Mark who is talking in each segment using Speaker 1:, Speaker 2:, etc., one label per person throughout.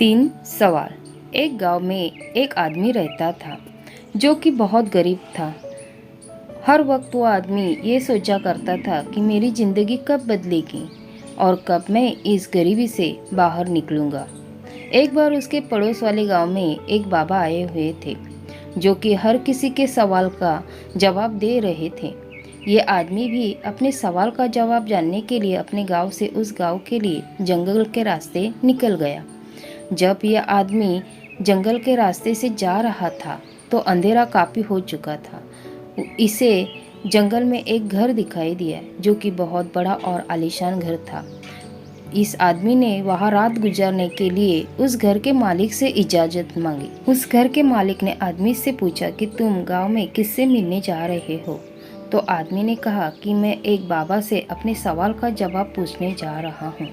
Speaker 1: तीन सवाल। एक गांव में एक आदमी रहता था जो कि बहुत गरीब था। हर वक्त वो आदमी ये सोचा करता था कि मेरी ज़िंदगी कब बदलेगी और कब मैं इस गरीबी से बाहर निकलूँगा। एक बार उसके पड़ोस वाले गांव में एक बाबा आए हुए थे जो कि हर किसी के सवाल का जवाब दे रहे थे। ये आदमी भी अपने सवाल का जवाब जानने के लिए अपने गांव से उस गांव के लिए जंगल के रास्ते निकल गया। जब यह आदमी जंगल के रास्ते से जा रहा था तो अंधेरा काफ़ी हो चुका था। इसे जंगल में एक घर दिखाई दिया जो कि बहुत बड़ा और आलीशान घर था। इस आदमी ने वहां रात गुजारने के लिए उस घर के मालिक से इजाज़त मांगी। उस घर के मालिक ने आदमी से पूछा कि तुम गांव में किससे मिलने जा रहे हो। तो आदमी ने कहा कि मैं एक बाबा से अपने सवाल का जवाब पूछने जा रहा हूँ।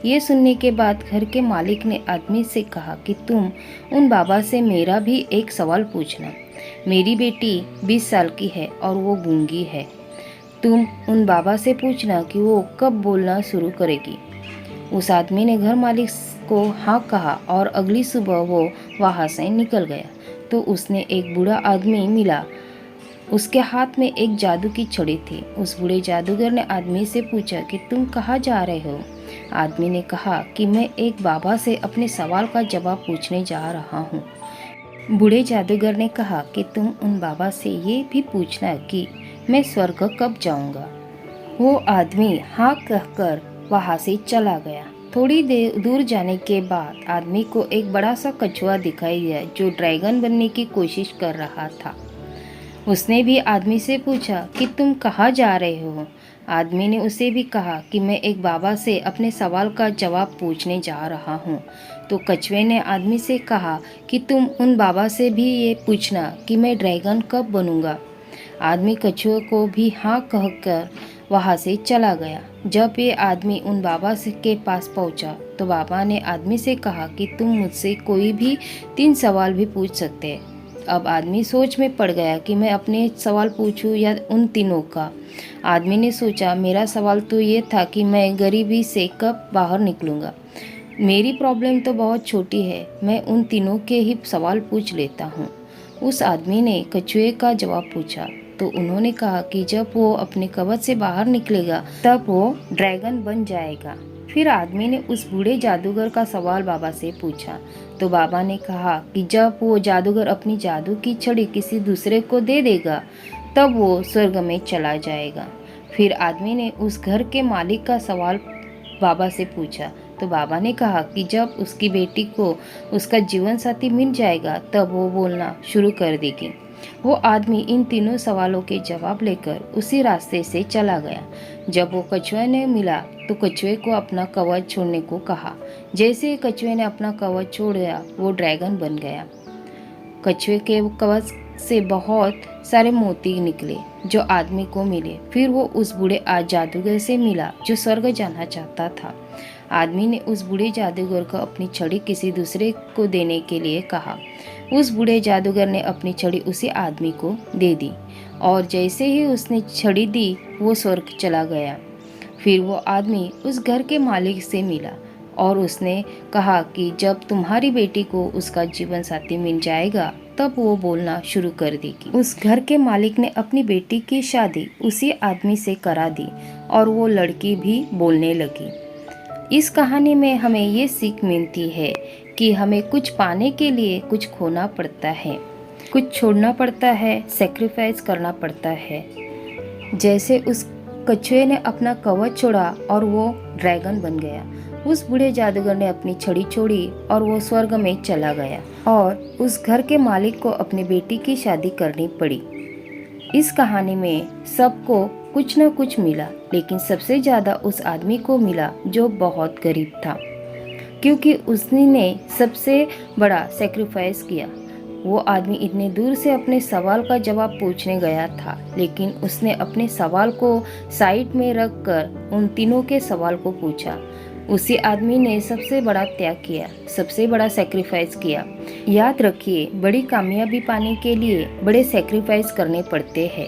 Speaker 1: ये सुनने के बाद घर के मालिक ने आदमी से कहा कि तुम उन बाबा से मेरा भी एक सवाल पूछना। मेरी बेटी 20 साल की है और वो गूंगी है। तुम उन बाबा से पूछना कि वो कब बोलना शुरू करेगी। उस आदमी ने घर मालिक को हाँ कहा और अगली सुबह वो वहाँ से निकल गया। तो उसने एक बूढ़ा आदमी मिला। उसके हाथ में एक जादू की छड़ी थी। उस बूढ़े जादूगर ने आदमी से पूछा कि तुम कहाँ जा रहे हो। आदमी ने कहा कि मैं एक बाबा से अपने सवाल का जवाब पूछने जा रहा हूँ। बूढ़े जादूगर ने कहा कि तुम उन बाबा से ये भी पूछना कि मैं स्वर्ग कब जाऊँगा। वो आदमी हाँ कहकर वहाँ से चला गया। थोड़ी देर दूर जाने के बाद आदमी को एक बड़ा सा कछुआ दिखाई दिया जो ड्रैगन बनने की कोशिश कर रहा था। उसने भी आदमी से पूछा कि तुम कहाँ जा रहे हो। आदमी ने उसे भी कहा कि मैं एक बाबा से अपने सवाल का जवाब पूछने जा रहा हूँ। तो कछुए ने आदमी से कहा कि तुम उन बाबा से भी ये पूछना कि मैं ड्रैगन कब बनूंगा। आदमी कछुए को भी हाँ कहकर वहाँ से चला गया। जब ये आदमी उन बाबा से के पास पहुँचा तो बाबा ने आदमी से कहा कि तुम मुझसे कोई भी 3 सवाल भी पूछ सकते हैं। अब आदमी सोच में पड़ गया कि मैं अपने सवाल पूछूं या उन तीनों का। आदमी ने सोचा मेरा सवाल तो ये था कि मैं गरीबी से कब बाहर निकलूँगा। मेरी प्रॉब्लम तो बहुत छोटी है, मैं उन तीनों के ही सवाल पूछ लेता हूँ। उस आदमी ने कछुए का जवाब पूछा तो उन्होंने कहा कि जब वो अपने कवच से बाहर निकलेगा तब वो ड्रैगन बन जाएगा। फिर आदमी ने उस बूढ़े जादूगर का सवाल बाबा से पूछा तो बाबा ने कहा कि जब वो जादूगर अपनी जादू की छड़ी किसी दूसरे को दे देगा तब वो स्वर्ग में चला जाएगा। फिर आदमी ने उस घर के मालिक का सवाल बाबा से पूछा तो बाबा ने कहा कि जब उसकी बेटी को उसका जीवन साथी मिल जाएगा तब वो बोलना शुरू कर देगी। वो आदमी इन तीनों सवालों के जवाब लेकर उसी रास्ते से चला गया। जब वो कछुए ने मिला तो कछुए को अपना कवच छोड़ने को कहा। जैसे ही कछुए ने अपना कवच छोड़ दिया वो ड्रैगन बन गया। कछुए के कवच से बहुत सारे मोती निकले जो आदमी को मिले। फिर वो उस बूढ़े जादूगर से मिला जो स्वर्ग जाना चाहता था। आदमी ने उस बूढ़े जादूगर को अपनी छड़ी किसी दूसरे को देने के लिए कहा। उस बूढ़े जादूगर ने अपनी छड़ी उसी आदमी को दे दी और जैसे ही उसने छड़ी दी वो स्वर्ग चला गया। फिर वो आदमी उस घर के मालिक से मिला और उसने कहा कि जब तुम्हारी बेटी को उसका जीवन साथी मिल जाएगा तब वो बोलना शुरू कर देगी। उस घर के मालिक ने अपनी बेटी की शादी उसी आदमी से करा दी और वो लड़की भी बोलने लगी। इस कहानी में हमें ये सीख मिलती है कि हमें कुछ पाने के लिए कुछ खोना पड़ता है, कुछ छोड़ना पड़ता है, सेक्रीफाइस करना पड़ता है। जैसे उस कछुए ने अपना कवच छोड़ा और वो ड्रैगन बन गया। उस बूढ़े जादूगर ने अपनी छड़ी छोड़ी और वो स्वर्ग में चला गया और उस घर के मालिक को अपनी बेटी की शादी करनी पड़ी। इस कहानी में सबको कुछ न कुछ मिला, लेकिन सबसे ज़्यादा उस आदमी को मिला जो बहुत गरीब था, क्योंकि उसने सबसे बड़ा सेक्रीफाइस किया। वो आदमी इतने दूर से अपने सवाल का जवाब पूछने गया था, लेकिन उसने अपने सवाल को साइड में रख कर उन तीनों के सवाल को पूछा। उसी आदमी ने सबसे बड़ा त्याग किया, सबसे बड़ा सेक्रीफाइस किया। याद रखिए, बड़ी कामयाबी पाने के लिए बड़े सेक्रीफाइस करने पड़ते हैं।